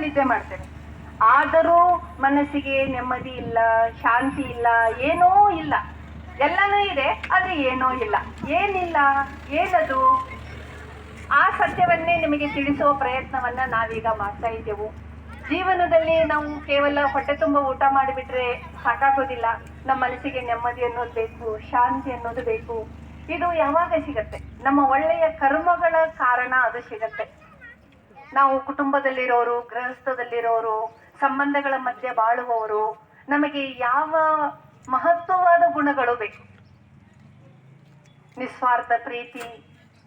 ನಿದ್ದೆ ಮಾಡ್ತೇವೆ. ಆದರೂ ಮನಸ್ಸಿಗೆ ನೆಮ್ಮದಿ ಇಲ್ಲ, ಶಾಂತಿ ಇಲ್ಲ, ಏನೂ ಇಲ್ಲ. ಎಲ್ಲನೂ ಇದೆ, ಆದರೆ ಏನೂ ಇಲ್ಲ. ಏನಿಲ್ಲ, ಏನದು? ಆ ಸತ್ಯವನ್ನೇ ನಿಮಗೆ ತಿಳಿಸುವ ಪ್ರಯತ್ನವನ್ನ ನಾವೀಗ ಮಾಡ್ತಾ ಇದ್ದೆವು. ಜೀವನದಲ್ಲಿ ನಾವು ಕೇವಲ ಹೊಟ್ಟೆ ತುಂಬ ಊಟ ಮಾಡಿಬಿಟ್ರೆ ಸಾಕಾಗೋದಿಲ್ಲ. ನಮ್ಮ ಮನಸ್ಸಿಗೆ ನೆಮ್ಮದಿ ಅನ್ನೋದು ಬೇಕು, ಶಾಂತಿ ಅನ್ನೋದು ಬೇಕು. ಇದು ಯಾವಾಗ ಸಿಗತ್ತೆ? ನಮ್ಮ ಒಳ್ಳೆಯ ಕರ್ಮಗಳ ಕಾರಣ ಅದು ಸಿಗತ್ತೆ. ನಾವು ಕುಟುಂಬದಲ್ಲಿರೋರು, ಗೃಹಸ್ಥದಲ್ಲಿರೋರು, ಸಂಬಂಧಗಳ ಮಧ್ಯೆ ಬಾಳುವವರು, ನಮಗೆ ಯಾವ ಮಹತ್ವವಾದ ಗುಣಗಳು ಬೇಕು? ನಿಸ್ವಾರ್ಥ ಪ್ರೀತಿ,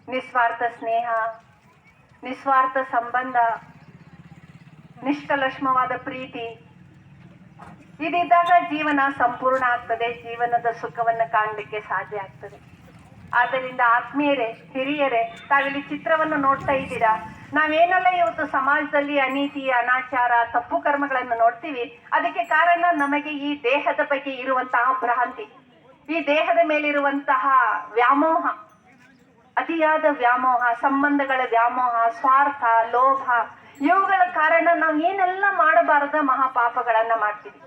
ನಿಸ್ವಾರ್ಥ ಸ್ನೇಹ, ನಿಸ್ವಾರ್ಥ ಸಂಬಂಧ, ನಿಷ್ಕಲಷ್ಮವಾದ ಪ್ರೀತಿ ಇದಿದ್ದಾಗ ಜೀವನ ಸಂಪೂರ್ಣ ಆಗ್ತದೆ, ಜೀವನದ ಸುಖವನ್ನು ಕಾಣಲಿಕ್ಕೆ ಸಾಧ್ಯ ಆಗ್ತದೆ. ಆದ್ದರಿಂದ ಆತ್ಮೀಯರೇ, ಹಿರಿಯರೇ, ತಾವಿಲ್ಲಿ ಚಿತ್ರವನ್ನು ನೋಡ್ತಾ ಇದ್ದೀರಾ. ನಾವೇನೆಲ್ಲ ಇವತ್ತು ಸಮಾಜದಲ್ಲಿ ಅನೀತಿ, ಅನಾಚಾರ, ತಪ್ಪು ಕರ್ಮಗಳನ್ನು ನೋಡ್ತೀವಿ, ಅದಕ್ಕೆ ಕಾರಣ ನಮಗೆ ಈ ದೇಹದ ಬಗ್ಗೆ ಇರುವಂತಹ ಭ್ರಾಂತಿ, ಈ ದೇಹದ ಮೇಲಿರುವಂತಹ ವ್ಯಾಮೋಹ, ಅತಿಯಾದ ವ್ಯಾಮೋಹ, ಸಂಬಂಧಗಳ ವ್ಯಾಮೋಹ, ಸ್ವಾರ್ಥ, ಲೋಭ, ಇವುಗಳ ಕಾರಣ ನಾವು ಏನೆಲ್ಲ ಮಾಡಬಾರದ ಮಹಾಪಾಪಗಳನ್ನ ಮಾಡ್ತೀವಿ.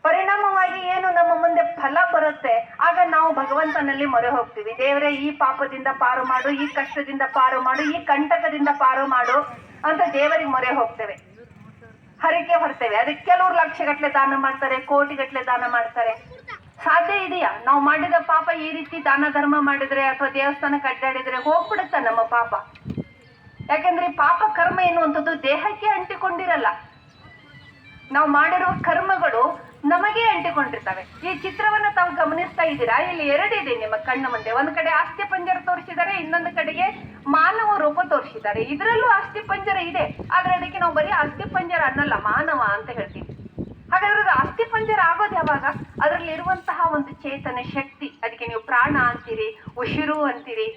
ಪರಿಣಾಮವಾಗಿ ಏನು ನಮ್ಮ ಮುಂದೆ ಫಲ ಬರುತ್ತೆ, ಆಗ ನಾವು ಭಗವಂತನಲ್ಲಿ ಮೊರೆ ಹೋಗ್ತೀವಿ. ದೇವರೇ, ಈ ಪಾಪದಿಂದ ಪಾರು ಮಾಡು, ಈ ಕಷ್ಟದಿಂದ ಪಾರು ಮಾಡು, ಈ ಕಂಟಕದಿಂದ ಪಾರು ಮಾಡು ಅಂತ ದೇವರಿಗೆ ಮೊರೆ ಹೋಗ್ತೇವೆ, ಹರಕೆ ಹೊರ್ತೇವೆ. ಅದಕ್ಕೆ ಕೆಲವರು ಲಕ್ಷಗಟ್ಟಲೆ ದಾನ ಮಾಡ್ತಾರೆ, ಕೋಟಿಗಟ್ಟಲೆ ದಾನ ಮಾಡ್ತಾರೆ. ಸಾಧ್ಯ ಇದೆಯಾ? ನಾವು ಮಾಡಿದ ಪಾಪ ಈ ರೀತಿ ದಾನ ಧರ್ಮ ಮಾಡಿದ್ರೆ ಅಥವಾ ದೇವಸ್ಥಾನಕ್ಕೆ ಅಡ್ಡಾಡಿದ್ರೆ ಹೋಗ್ಬಿಡುತ್ತ ನಮ್ಮ ಪಾಪ? ಯಾಕಂದ್ರೆ ಪಾಪ ಕರ್ಮ ಎನ್ನುವಂಥದ್ದು ದೇಹಕ್ಕೆ ಅಂಟಿಕೊಂಡಿರಲ್ಲ. ನಾವು ಮಾಡಿರುವ ಕರ್ಮಗಳು ನಮಗೆ ಅಂಟಿಕೊಂಡಿರ್ತವೆ. ಈ ಚಿತ್ರವನ್ನ ತಾವು ಗಮನಿಸ್ತಾ ಇದ್ದೀರಾ? ಇಲ್ಲಿ ಎರಡಿದೆ ನಿಮ್ಮ ಕಣ್ಣ ಮುಂದೆ. ಒಂದು ಕಡೆ ಅಸ್ಥಿ ಪಂಜರ ತೋರಿಸಿದ್ದಾರೆ, ಇನ್ನೊಂದು ಕಡೆಗೆ ಮಾನವ ರೂಪ ತೋರಿಸಿದ್ದಾರೆ. ಇದರಲ್ಲೂ ಅಸ್ಥಿ ಪಂಜರ ಇದೆ, ಆದ್ರೆ ಅದಕ್ಕೆ ನಾವು ಬರೀ ಅಸ್ಥಿ ಪಂಜರ ಅನ್ನಲ್ಲ, ಮಾನವ ಅಂತ ಹೇಳ್ತೀವಿ. ಹಾಗಾದ್ರೆ ಅದು ಅಸ್ಥಿ ಪಂಜರ ಆಗೋದು ಯಾವಾಗ? ಅದರಲ್ಲಿ ಇರುವಂತಹ ಒಂದು ಚೇತನ ಶಕ್ತಿ, ಅದಕ್ಕೆ ನೀವು ಪ್ರಾಣ ಅಂತೀರಿ, ಉಸಿರು ಅಂತೀರಿ.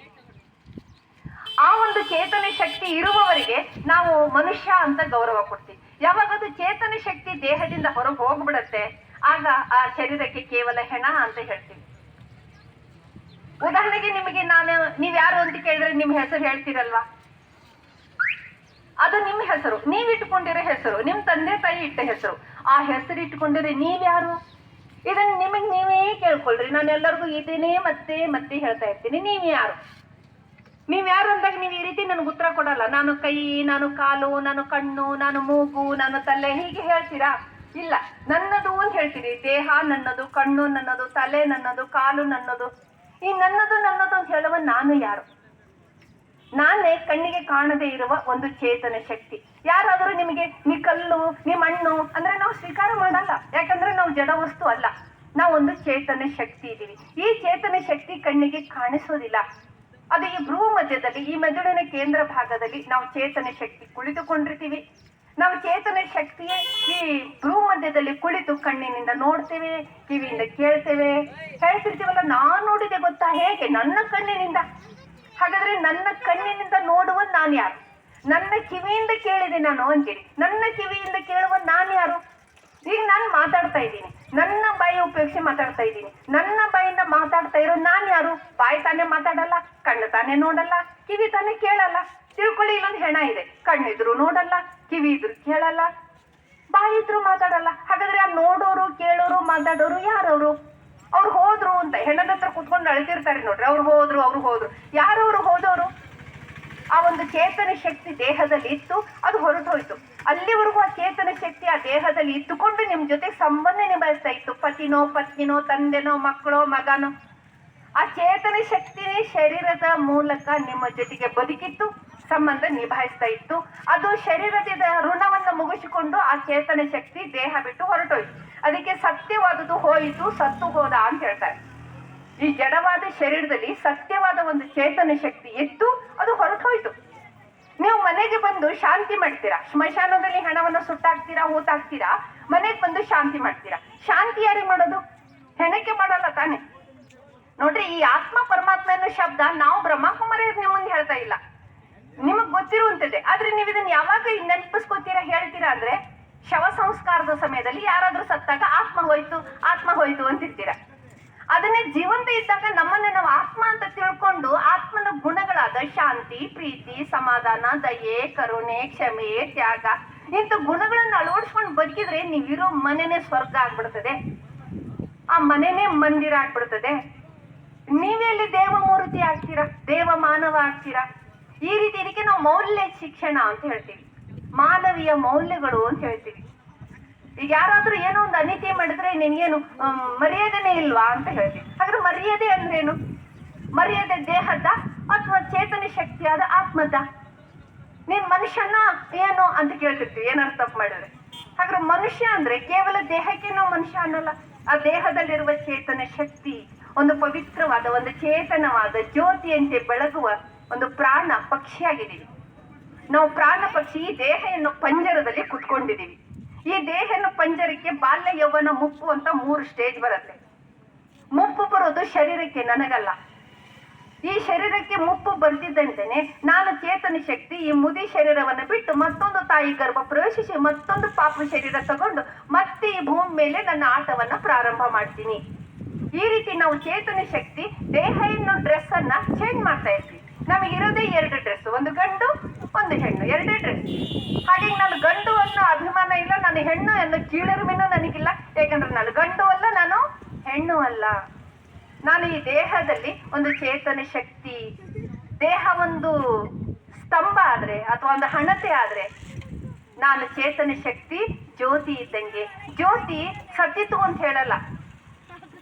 ಆ ಒಂದು ಚೇತನ ಶಕ್ತಿ ಇರುವವರಿಗೆ ನಾವು ಮನುಷ್ಯ ಅಂತ ಗೌರವ ಕೊಡ್ತೀವಿ. ಯಾವಾಗ ಅದು ಚೇತನ ಶಕ್ತಿ ದೇಹದಿಂದ ಹೊರಗೆ ಹೋಗ್ಬಿಡತ್ತೆ, ಆಗ ಆ ಶರೀರಕ್ಕೆ ಕೇವಲ ಹೆಣ ಅಂತ ಹೇಳ್ತೀವಿ. ಉದಾಹರಣೆಗೆ ನಿಮಗೆ ನೀವ್ಯಾರು ಅಂತ ಕೇಳಿದ್ರೆ ನಿಮ್ಮ ಹೆಸರು ಹೇಳ್ತೀರಲ್ವಾ? ಅದು ನಿಮ್ಮ ಹೆಸರು, ನೀವ್ ಇಟ್ಕೊಂಡಿರೋ ಹೆಸರು, ನಿಮ್ ತಂದೆ ತಾಯಿ ಇಟ್ಟ ಹೆಸರು. ಆ ಹೆಸರು ಇಟ್ಕೊಂಡಿದ್ರೆ ನೀವ್ಯಾರು? ಇದನ್ನ ನಿಮಗ್ ನೀವೇ ಕೇಳ್ಕೊಳ್ರಿ. ನಾನು ಎಲ್ಲರಿಗೂ ಇದನ್ನೇ ಮತ್ತೆ ಮತ್ತೆ ಹೇಳ್ತಾ ಇರ್ತೀನಿ, ನೀವ್ಯಾರು ಅಂದಾಗ ನೀವು ಈ ರೀತಿ ನನಗೆ ಉತ್ತರ ಕೊಡಲ್ಲ. ನಾನು ಕೈ, ನಾನು ಕಾಲು, ನಾನು ಕಣ್ಣು, ನಾನು ಮೂಗು, ನಾನು ತಲೆ, ಹೀಗೆ ಹೇಳ್ತೀರಾ? ಇಲ್ಲ, ನನ್ನದು ಅಂತ ಹೇಳ್ತೀರಿ. ದೇಹ ನನ್ನದು, ಕಣ್ಣು ನನ್ನದು, ತಲೆ ನನ್ನದು, ಕಾಲು ನನ್ನದು. ಈ ನನ್ನದು ಅಂತ ಹೇಳುವ ನಾನು ಯಾರು? ನಾನೇ ಕಣ್ಣಿಗೆ ಕಾಣದೇ ಇರುವ ಒಂದು ಚೇತನ ಶಕ್ತಿ. ಯಾರಾದರೂ ನಿಮಗೆ ನೀ ಕಲ್ಲು, ನೀ ಮಣ್ಣು ಅಂದ್ರೆ ನಾವು ಸ್ವೀಕಾರ ಮಾಡಲ್ಲ. ಯಾಕಂದ್ರೆ ನಾವು ಜಡ ವಸ್ತು ಅಲ್ಲ, ನಾವೊಂದು ಚೇತನ ಶಕ್ತಿ ಇದ್ದೀವಿ. ಈ ಚೇತನ ಶಕ್ತಿ ಕಣ್ಣಿಗೆ ಕಾಣಿಸೋದಿಲ್ಲ. ಅದು ಈ ಭ್ರೂ ಮಧ್ಯದಲ್ಲಿ, ಈ ಮೆದುಳಿನ ಕೇಂದ್ರ ಭಾಗದಲ್ಲಿ ನಾವು ಚೇತನ ಶಕ್ತಿ ಕುಳಿತುಕೊಂಡಿರ್ತೀವಿ. ನಾವು ಚೇತನ ಶಕ್ತಿಯೇ ಈ ಭ್ರೂ ಮಧ್ಯದಲ್ಲಿ ಕುಳಿತು ಕಣ್ಣಿನಿಂದ ನೋಡ್ತೇವೆ, ಕಿವಿಯಿಂದ ಕೇಳ್ತೇವೆ, ಹೇಳ್ತಿರ್ತೀವಲ್ಲ, ನಾನು ನೋಡಿದೆ ಗೊತ್ತಾ? ಹೇಗೆ? ನನ್ನ ಕಣ್ಣಿನಿಂದ. ಹಾಗಾದ್ರೆ ನನ್ನ ಕಣ್ಣಿನಿಂದ ನೋಡುವ ನಾನು ಯಾರು? ನನ್ನ ಕಿವಿಯಿಂದ ಕೇಳಿದೆ ನಾನು ಅಂತೀರಿ. ನನ್ನ ಕಿವಿಯಿಂದ ಕೇಳುವ ನಾನು ಯಾರು? ಈಗ ನಾನು ಮಾತಾಡ್ತಾ ಇದ್ದೀನಿ, ನನ್ನ ಬಾಯಿ ಉಪಯೋಗಿಸಿ ಮಾತಾಡ್ತಾ ಇದ್ದೀನಿ. ನನ್ನ ಬಾಯಿಂದ ಮಾತಾಡ್ತಾ ಇರೋ ನಾನು ಯಾರು? ಬಾಯಿ ತಾನೇ ಮಾತಾಡಲ್ಲ, ಕಣ್ಣು ತಾನೇ ನೋಡಲ್ಲ, ಕಿವಿ ತಾನೇ ಕೇಳಲ್ಲ. ತಿಳ್ಕೊಳ್ಳಿ, ಇಲ್ಲೊಂದು ಹೆಣ ಇದೆ. ಕಣ್ಣಿದ್ರು ನೋಡಲ್ಲ, ಕಿವಿ ಇದ್ರು ಕೇಳಲ್ಲ, ಬಾಯಿ ಇದ್ರು ಮಾತಾಡಲ್ಲ. ಹಾಗಾದ್ರೆ ಆ ನೋಡೋರು, ಕೇಳೋರು, ಮಾತಾಡೋರು ಯಾರವರು? ಅವ್ರು ಹೋದ್ರು ಅಂತ ಹೆಣದ ಹತ್ರ ಕುತ್ಕೊಂಡು ಅಳ್ತಿರ್ತಾರೆ ನೋಡ್ರಿ. ಅವ್ರು ಹೋದ್ರು. ಯಾರವ್ರು ಹೋದವರು? ಆ ಒಂದು ಚೇತನ ಶಕ್ತಿ ದೇಹದಲ್ಲಿ ಇತ್ತು, ಅದು ಹೊರಟು ಹೋಯ್ತು. ಅಲ್ಲಿವರೆಗೂ ಆ ಚೇತನ ಶಕ್ತಿ ಆ ದೇಹದಲ್ಲಿ ಇತ್ತುಕೊಂಡು ನಿಮ್ ಜೊತೆ ಸಂಬಂಧ ನಿಭಾಯಿಸ್ತಾ ಇತ್ತು. ಪತಿನೋ, ಪತ್ನಿನೋ, ತಂದೆನೋ, ಮಕ್ಕಳೋ, ಮಗನೋ. ಆ ಚೇತನ ಶಕ್ತಿನೇ ಶರೀರದ ಮೂಲಕ ನಿಮ್ಮ ಜೊತೆಗೆ ಬದುಕಿತ್ತು, ಸಂಬಂಧ ನಿಭಾಯಿಸ್ತಾ ಇತ್ತು. ಅದು ಶರೀರದ ಋಣವನ್ನು ಮುಗಿಸಿಕೊಂಡು ಆ ಚೇತನ ಶಕ್ತಿ ದೇಹ ಬಿಟ್ಟು ಹೊರಟೋಯ್ತು. ಅದಕ್ಕೆ ಸತ್ಯವಾದುದು ಹೋಯಿತು, ಸತ್ತು ಹೋದ ಅಂತ ಹೇಳ್ತಾರೆ. ಈ ಜಡವಾದ ಶರೀರದಲ್ಲಿ ಸತ್ಯವಾದ ಒಂದು ಚೇತನ ಶಕ್ತಿ ಇತ್ತು, ಅದು ಹೊರಟೋಯ್ತು. ನೀವು ಮನೆಗೆ ಬಂದು ಶಾಂತಿ ಮಾಡ್ತೀರಾ, ಸ್ಮಶಾನದಲ್ಲಿ ಹೆಣವನ್ನು ಸುಟ್ಟಾಕ್ತೀರಾ, ಹೂತಾಕ್ತೀರಾ, ಮನೆಗೆ ಬಂದು ಶಾಂತಿ ಮಾಡ್ತೀರಾ. ಶಾಂತಿ ಯಾರಿಗೆ ಮಾಡೋದು? ಹೆಣಕ್ಕೆ ಮಾಡಲ್ಲ ತಾನೆ. ನೋಡ್ರಿ, ಈ ಆತ್ಮ ಪರಮಾತ್ಮ ಅನ್ನೋ ಶಬ್ದ ನಾವು ಬ್ರಹ್ಮಕುಮಾರಿಯರು ನಿಮ್ಮ ಮುಂದೆ ಹೇಳ್ತಾ ಇಲ್ಲ, ನಿಮಗ್ ಗೊತ್ತಿರುವಂತದ್ದೇ. ಆದ್ರೆ ನೀವು ಇದನ್ನ ಯಾವಾಗ ನೆನಪಿಸ್ಕೋತೀರಾ, ಹೇಳ್ತೀರಾ ಅಂದ್ರೆ ಶವ ಸಂಸ್ಕಾರದ ಸಮಯದಲ್ಲಿ ಯಾರಾದ್ರೂ ಸತ್ತಾಗ ಆತ್ಮ ಹೋಯ್ತು ಅಂತಿರ್ತೀರ. ಅದನ್ನೇ ಜೀವಂತ ಇದ್ದಾಗ ನಮ್ಮನ್ನೇ ನಾವು ಆತ್ಮ ಅಂತ ತಿಳ್ಕೊಂಡು ಆತ್ಮನ ಗುಣಗಳಾದ ಶಾಂತಿ, ಪ್ರೀತಿ, ಸಮಾಧಾನ, ದಯೆ, ಕರುಣೆ, ಕ್ಷಮೆ, ತ್ಯಾಗ ಇಂಥ ಗುಣಗಳನ್ನ ಅಳವಡಿಸ್ಕೊಂಡು ಬದುಕಿದ್ರೆ ನೀವಿರೋ ಮನೆನೇ ಸ್ವರ್ಗ ಆಗ್ಬಿಡ್ತದೆ, ಆ ಮನೆನೇ ಮಂದಿರ ಆಗ್ಬಿಡ್ತದೆ. ನೀವೆಲ್ಲಿ ದೇವಮೂರ್ತಿ ಆಗ್ತೀರಾ, ದೇವ ಮಾನವ ಆಗ್ತೀರಾ? ಈ ರೀತಿ ಇದಕ್ಕೆ ನಾವು ಮೌಲ್ಯ ಶಿಕ್ಷಣ ಅಂತ ಹೇಳ್ತೀವಿ, ಮಾನವೀಯ ಮೌಲ್ಯಗಳು ಅಂತ ಹೇಳ್ತೀವಿ. ಈಗ ಯಾರಾದ್ರೂ ಏನೋ ಒಂದು ಅನಿತಿ ಮಾಡಿದ್ರೆ ನಿನ್ಗೇನು ಮರ್ಯಾದೆನೇ ಇಲ್ವಾ ಅಂತ ಹೇಳ್ತೀವಿ. ಹಾಗಾದ್ರೆ ಮರ್ಯಾದೆ ಅಂದ್ರೇನು? ಮರ್ಯಾದೆ ದೇಹದ ಅಥವಾ ಚೇತನ ಶಕ್ತಿಯಾದ ಆತ್ಮದ? ನೀನ್ ಮನುಷ್ಯನ ಏನು ಅಂತ ಕೇಳ್ತಿರ್ತೀವಿ ಏನಾದ್ರು ತಪ್ಪು ಮಾಡಿದ್ರೆ. ಹಾಗಾದ್ರೆ ಮನುಷ್ಯ ಅಂದ್ರೆ ಕೇವಲ ದೇಹಕ್ಕೆ ನಾವು ಮನುಷ್ಯ ಅನ್ನಲ್ಲ, ಆ ದೇಹದಲ್ಲಿರುವ ಚೇತನ ಶಕ್ತಿ ಒಂದು ಪವಿತ್ರವಾದ, ಒಂದು ಚೇತನವಾದ ಜ್ಯೋತಿಯಂತೆ ಬೆಳಗುವ ಒಂದು ಪ್ರಾಣ ಪಕ್ಷಿಯಾಗಿದ್ದೀವಿ ನಾವು. ಪ್ರಾಣ ಪಕ್ಷಿ ಈ ದೇಹ ಎನ್ನುವ ಪಂಜರದಲ್ಲಿ ಕುತ್ಕೊಂಡಿದ್ದೀವಿ. ಈ ದೇಹ ಎನ್ನುವ ಪಂಜರಕ್ಕೆ ಬಾಲ್ಯ, ಯೌವನ, ಮುಪ್ಪು ಅಂತ 3 ಸ್ಟೇಜ್ ಬರುತ್ತೆ. ಮುಪ್ಪು ಬರೋದು ಶರೀರಕ್ಕೆ, ನನಗಲ್ಲ. ಈ ಶರೀರಕ್ಕೆ ಮುಪ್ಪು ಬರ್ತಿದ್ದಂತೆನೆ ನಾನು ಚೇತನ ಶಕ್ತಿ ಈ ಮುದಿ ಶರೀರವನ್ನು ಬಿಟ್ಟು ಮತ್ತೊಂದು ತಾಯಿ ಗರ್ಭ ಪ್ರವೇಶಿಸಿ ಮತ್ತೊಂದು ಪಾಪ ಶರೀರ ತಗೊಂಡು ಮತ್ತೆ ಈ ಭೂಮಿ ಮೇಲೆ ನನ್ನ ಆಟವನ್ನ ಪ್ರಾರಂಭ ಮಾಡ್ತೀನಿ. ಈ ರೀತಿ ನಾವು ಚೇತನ ಶಕ್ತಿ ದೇಹ ಎನ್ನೋ ಡ್ರೆಸ್ ಅನ್ನ ಚೇಂಜ್ ಮಾಡ್ತಾ ಇರ್ತೀವಿ. ನಮಗಿರೋದೇ 2 ಡ್ರೆಸ್, ಒಂದು ಗಂಡು ಒಂದು ಹೆಣ್ಣು, 2 ಡ್ರೆಸ್. ಹಾಗೆ ನಾನು ಗಂಡು ಅನ್ನೋ ಅಭಿಮಾನ ಇಲ್ಲ, ನಾನು ಹೆಣ್ಣು ಅನ್ನೋ ಕೀಳರಿಮೆನೂ ನನಗಿಲ್ಲ. ಯಾಕಂದ್ರೆ ನಾನು ಗಂಡು ಅಲ್ಲ, ನಾನು ಹೆಣ್ಣು ಅಲ್ಲ. ನಾನು ಈ ದೇಹದಲ್ಲಿ ಒಂದು ಚೇತನ ಶಕ್ತಿ. ದೇಹ ಒಂದು ಸ್ತಂಭ ಆದ್ರೆ ಅಥವಾ ಒಂದು ಹಣತೆ ಆದ್ರೆ ನಾನು ಚೇತನ ಶಕ್ತಿ ಜ್ಯೋತಿ ಇದ್ದಂಗೆ. ಜ್ಯೋತಿ ಸತ್ತಿತು ಅಂತ ಹೇಳಲ್ಲ,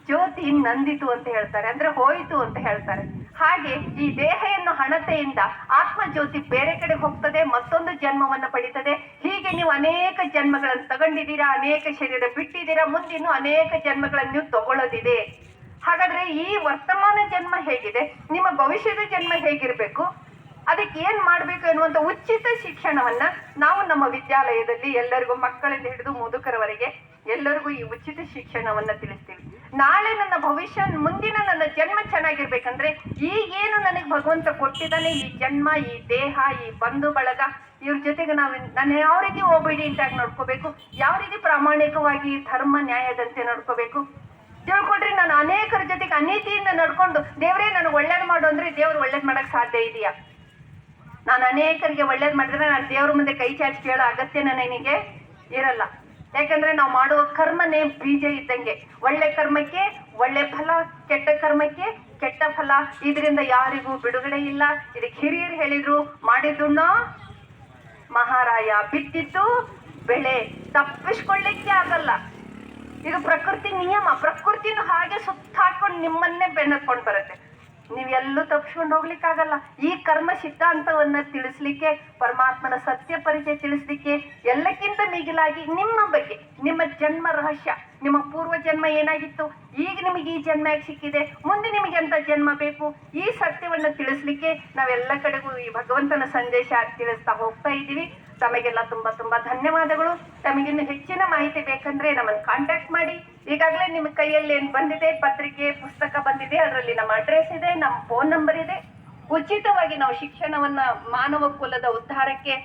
ಜ್ಯೋತಿ ನಂದಿತು ಅಂತ ಹೇಳ್ತಾರೆ, ಅಂದ್ರೆ ಹೋಯಿತು ಅಂತ ಹೇಳ್ತಾರೆ. ಹಾಗೆ ಈ ದೇಹ ಎನ್ನೋ ಹಣತೆಯಿಂದ ಆತ್ಮ ಜ್ಯೋತಿ ಬೇರೆ ಕಡೆ ಹೋಗ್ತದೆ, ಮತ್ತೊಂದು ಜನ್ಮವನ್ನು ಪಡಿತದೆ. ಹೀಗೆ ನೀವು ಅನೇಕ ಜನ್ಮಗಳನ್ನು ತಗೊಂಡಿದ್ದೀರಾ, ಅನೇಕ ಶರೀರ ಬಿಟ್ಟಿದ್ದೀರಾ, ಮುಂದಿನ್ನು ಅನೇಕ ಜನ್ಮಗಳನ್ನು ನೀವು ತಗೊಳ್ಳೋದಿದೆ. ಹಾಗಾದ್ರೆ ಈ ವರ್ತಮಾನ ಜನ್ಮ ಹೇಗಿದೆ, ನಿಮ್ಮ ಭವಿಷ್ಯದ ಜನ್ಮ ಹೇಗಿರ್ಬೇಕು, ಅದಕ್ಕೆ ಏನ್ ಮಾಡ್ಬೇಕು ಎನ್ನುವಂತ ಉಚಿತ ಶಿಕ್ಷಣವನ್ನ ನಾವು ನಮ್ಮ ವಿದ್ಯಾಲಯದಲ್ಲಿ ಎಲ್ಲರಿಗೂ, ಮಕ್ಕಳಿಂದ ಹಿಡಿದು ಮುದುಕರವರೆಗೆ ಎಲ್ಲರಿಗೂ ಈ ಉಚಿತ ಶಿಕ್ಷಣವನ್ನ ತಿಳಿಸ್ತೀವಿ. ನಾಳೆ ನನ್ನ ಭವಿಷ್ಯ, ಮುಂದಿನ ನನ್ನ ಜನ್ಮ ಚೆನ್ನಾಗಿರ್ಬೇಕಂದ್ರೆ ಈಗೇನು ನನಗೆ ಭಗವಂತ ಕೊಟ್ಟಿದ್ದಾನೆ, ಈ ಜನ್ಮ, ಈ ದೇಹ, ಈ ಬಂಧು ಬಳಗ, ಇವ್ರ ಜೊತೆಗೆ ನಾನು ಯಾವ ರೀತಿ ಒಬಿಡಿಯಂಟ್ ಆಗಿ ನೋಡ್ಕೋಬೇಕು, ಯಾವ ರೀತಿ ಪ್ರಾಮಾಣಿಕವಾಗಿ ಧರ್ಮ ನ್ಯಾಯದಂತೆ ನೋಡ್ಕೋಬೇಕು ತಿಳ್ಕೊಂಡ್ರೆ, ನಾನು ಅನೇಕರ ಜೊತೆಗೆ ಅನೀತಿಯಿಂದ ನಡ್ಕೊಂಡು ದೇವರೇ ನನಗೆ ಒಳ್ಳೇದು ಮಾಡು ಅಂದ್ರೆ ದೇವ್ರು ಒಳ್ಳೇದು ಮಾಡಕ್ ಸಾಧ್ಯ ಇದೆಯಾ? ನಾನು ಅನೇಕರಿಗೆ ಒಳ್ಳೇದು ಮಾಡಿದ್ರೆ ನಾನು ದೇವ್ರ ಮುಂದೆ ಕೈ ಚಾಚಿ ಕೇಳೋ ಅಗತ್ಯ ನನಗೆ ಇರಲ್ಲ. ಯಾಕಂದ್ರೆ ನಾವು ಮಾಡುವ ಕರ್ಮನೇ ಬೀಜ ಇದ್ದಂಗೆ. ಒಳ್ಳೆ ಕರ್ಮಕ್ಕೆ ಒಳ್ಳೆ ಫಲ, ಕೆಟ್ಟ ಕರ್ಮಕ್ಕೆ ಕೆಟ್ಟ ಫಲ. ಇದರಿಂದ ಯಾರಿಗೂ ಬಿಡುಗಡೆ ಇಲ್ಲ. ಇದಕ್ಕೆ ಹಿರಿಯರು ಹೇಳಿದ್ರು, ಮಾಡಿದ್ದುಣ್ಣೋ ಮಹಾರಾಯ, ಬಿತ್ತಿದ್ದು ಬೆಳೆ, ತಪ್ಪಿಸ್ಕೊಳ್ಳಿಕ್ಕೆ ಆಗಲ್ಲ. ಇದು ಪ್ರಕೃತಿ ನಿಯಮ. ಪ್ರಕೃತಿನೂ ಹಾಗೆ ಸುತ್ತಾಕೊಂಡು ನಿಮ್ಮನ್ನೇ ಬೆನ್ನತ್ಕೊಂಡು ಬರುತ್ತೆ. ನೀವೆಲ್ಲೂ ತಪ್ಪಿಸ್ಕೊಂಡು ಹೋಗ್ಲಿಕ್ಕಾಗಲ್ಲ. ಈ ಕರ್ಮ ಸಿದ್ಧಾಂತವನ್ನ ತಿಳಿಸ್ಲಿಕ್ಕೆ, ಪರಮಾತ್ಮನ ಸತ್ಯ ಪರಿಚಯ ತಿಳಿಸ್ಲಿಕ್ಕೆ, ಎಲ್ಲಕ್ಕಿಂತ ಮಿಗಿಲಾಗಿ ನಿಮ್ಮ ಬಗ್ಗೆ, ನಿಮ್ಮ ಜನ್ಮ ರಹಸ್ಯ, ನಿಮ್ಮ ಪೂರ್ವ ಜನ್ಮ ಏನಾಗಿತ್ತು, ಈಗ ನಿಮಗೆ ಈ ಜನ್ಮ ಯಾಕೆ ಸಿಕ್ಕಿದೆ, ಮುಂದೆ ನಿಮಗೆ ಎಂತ ಜನ್ಮ ಬೇಕು, ಈ ಸತ್ಯವನ್ನ ತಿಳಿಸ್ಲಿಕ್ಕೆ ನಾವೆಲ್ಲ ಕಡೆಗೂ ಈ ಭಗವಂತನ ಸಂದೇಶ ತಿಳಿಸ್ತಾ ಹೋಗ್ತಾ ಇದ್ದೀವಿ. ತಮಗೆಲ್ಲ ತುಂಬಾ ತುಂಬಾ ಧನ್ಯವಾದಗಳು. ತಮಗಿನ್ನು ಹೆಚ್ಚಿನ ಮಾಹಿತಿ ಬೇಕಂದ್ರೆ ನಮ್ಮನ್ನು ಕಾಂಟ್ಯಾಕ್ಟ್ ಮಾಡಿ. ಈಗಾಗಲೇ ನಿಮ್ಮ ಕೈಯಲ್ಲಿ ಏನು ಬಂದಿದೆ, ಪತ್ರಿಕೆ, ಪುಸ್ತಕ ಬಂದಿದೆ, ಅದರಲ್ಲಿ ನಮ್ಮ ಅಡ್ರೆಸ್ ಇದೆ, ನಮ್ಮ ಫೋನ್ ನಂಬರ್ ಇದೆ. ಉಚಿತವಾಗಿ ನಾವು ಶಿಕ್ಷಣವನ್ನ ಮಾನವ ಕುಲದ ಉದ್ಧಾರಕ್ಕೆ,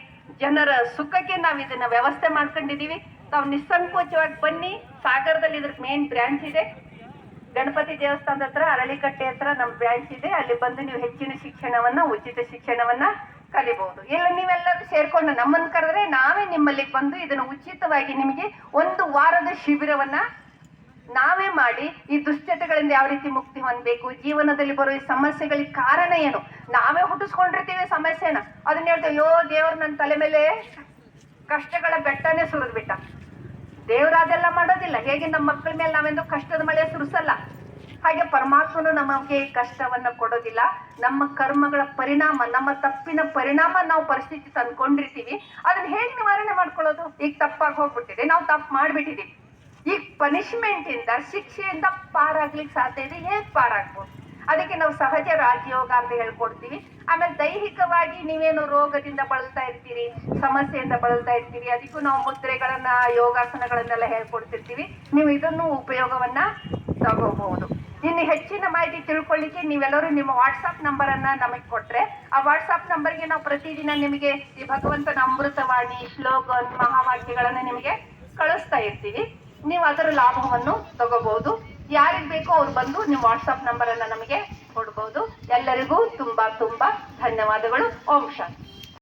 ಜನರ ಸುಖಕ್ಕೆ ನಾವು ಇದನ್ನ ವ್ಯವಸ್ಥೆ ಮಾಡ್ಕೊಂಡಿದೀವಿ. ತಾವು ನಿಸ್ಸಂಕೋಚವಾಗಿ ಬನ್ನಿ. ಸಾಗರದಲ್ಲಿ ಇದ್ರ ಮೇನ್ ಬ್ರಾಂಚ್ ಇದೆ. ಗಣಪತಿ ದೇವಸ್ಥಾನದ ಹತ್ರ, ಅರಳಿಕಟ್ಟೆ ಹತ್ರ ನಮ್ಮ ಬ್ರಾಂಚ್ ಇದೆ. ಅಲ್ಲಿ ಬಂದು ನೀವು ಹೆಚ್ಚಿನ ಶಿಕ್ಷಣವನ್ನ, ಉಚಿತ ಶಿಕ್ಷಣವನ್ನ ಕಲಿಬಹುದು. ಇಲ್ಲ ನೀವೆಲ್ಲರೂ ಸೇರ್ಕೊಂಡು ನಮ್ಮನ್ನು ಕರೆದ್ರೆ ನಾವೇ ನಿಮ್ಮಲ್ಲಿ ಬಂದು ಇದನ್ನು ಉಚಿತವಾಗಿ ನಿಮಗೆ 1 ವಾರದ ಶಿಬಿರವನ್ನ ನಾವೇ ಮಾಡಿ, ಈ ದುಶ್ಚಟಗಳಿಂದ ಯಾವ ರೀತಿ ಮುಕ್ತಿ ಹೊಂದಬೇಕು, ಜೀವನದಲ್ಲಿ ಬರೋ ಈ ಸಮಸ್ಯೆಗಳಿಗೆ ಕಾರಣ ಏನು, ನಾವೇ ಹುಟ್ಟಿಸ್ಕೊಂಡಿರ್ತೀವಿ ಸಮಸ್ಯೆನ, ಅದನ್ನ ಹೇಳ್ತೇವೆ, ಅಯ್ಯೋ ದೇವ್ರು ನನ್ನ ತಲೆ ಮೇಲೆ ಕಷ್ಟಗಳ ಬೆಟ್ಟನೇ ಸುರಿದ್ಬಿಟ್ಟ. ದೇವ್ರು ಅದೆಲ್ಲ ಮಾಡೋದಿಲ್ಲ. ಹೇಗೆ ನಮ್ಮ ಮಕ್ಕಳ ಮೇಲೆ ನಾವೆಂದು ಕಷ್ಟದ ಮಳೆ ಸುರಿಸಲ್ಲ, ಹಾಗೆ ಪರಮಾತ್ಮನು ನಮಗೆ ಕಷ್ಟವನ್ನ ಕೊಡೋದಿಲ್ಲ. ನಮ್ಮ ಕರ್ಮಗಳ ಪರಿಣಾಮ, ನಮ್ಮ ತಪ್ಪಿನ ಪರಿಣಾಮ ನಾವು ಪರಿಸ್ಥಿತಿ ತಂದ್ಕೊಂಡಿರ್ತೀವಿ. ಅದನ್ನ ಹೇಗೆ ನಿವಾರಣೆ ಮಾಡ್ಕೊಳ್ಳೋದು? ಈಗ ತಪ್ಪಾಗಿ ಹೋಗ್ಬಿಟ್ಟಿದೆ, ನಾವು ತಪ್ಪು ಮಾಡ್ಬಿಟ್ಟಿದೀವಿ. ಈಗ ಪನಿಷ್ಮೆಂಟ್ ಇಂದ, ಶಿಕ್ಷೆಯಿಂದ ಪಾರಾಗ್ಲಿಕ್ಕೆ ಸಾಧ್ಯ ಇದೆ. ಹೇಗೆ ಪಾರಾಗ್ಬೋದು? ಅದಕ್ಕೆ ನಾವು ಸಹಜ ರಾಜಯೋಗ ಅಂತ ಹೇಳ್ಕೊಡ್ತೀವಿ. ಆಮೇಲೆ ದೈಹಿಕವಾಗಿ ನೀವೇನು ರೋಗದಿಂದ ಬಳಲ್ತಾ ಇರ್ತೀರಿ, ಸಮಸ್ಯೆಯಿಂದ ಬಳಲ್ತಾ ಇರ್ತೀರಿ, ಅದಕ್ಕೂ ನಾವು ಮುದ್ರೆಗಳನ್ನ, ಯೋಗಾಸನಗಳನ್ನೆಲ್ಲ ಹೇಳ್ಕೊಡ್ತಿರ್ತೀವಿ. ನೀವು ಇದನ್ನು ಉಪಯೋಗವನ್ನ ತಗೋಬಹುದು. ಇನ್ನು ಹೆಚ್ಚಿನ ಮಾಹಿತಿ ತಿಳ್ಕೊಳ್ಳಿಕ್ಕೆ ನೀವೆಲ್ಲರೂ ನಿಮ್ಮ ವಾಟ್ಸಪ್ ನಂಬರ್ ಅನ್ನ ನಮಗೆ ಕೊಟ್ರೆ, ಆ ವಾಟ್ಸಪ್ ನಂಬರ್ಗೆ ನಾವು ಪ್ರತಿದಿನ ನಿಮಗೆ ಈ ಭಗವಂತನ ಅಮೃತವಾಣಿ, ಶ್ಲೋಗನ್, ಮಹಾವಾಕ್ಯಗಳನ್ನ ನಿಮಗೆ ಕಳಿಸ್ತಾ ಇರ್ತೀವಿ. ನೀವು ಅದರ ಲಾಭವನ್ನು ತಗೋಬಹುದು. ಯಾರಿಗೆ ಬೇಕೋ ಅವ್ರು ಬಂದು ನಿಮ್ಮ ವಾಟ್ಸಪ್ ನಂಬರ್ ಅನ್ನ ನಮಗೆ ಕೊಡ್ಬೋದು. ಎಲ್ಲರಿಗೂ ತುಂಬಾ ತುಂಬಾ ಧನ್ಯವಾದಗಳು. ಓಂ ಶಾಂತಿ.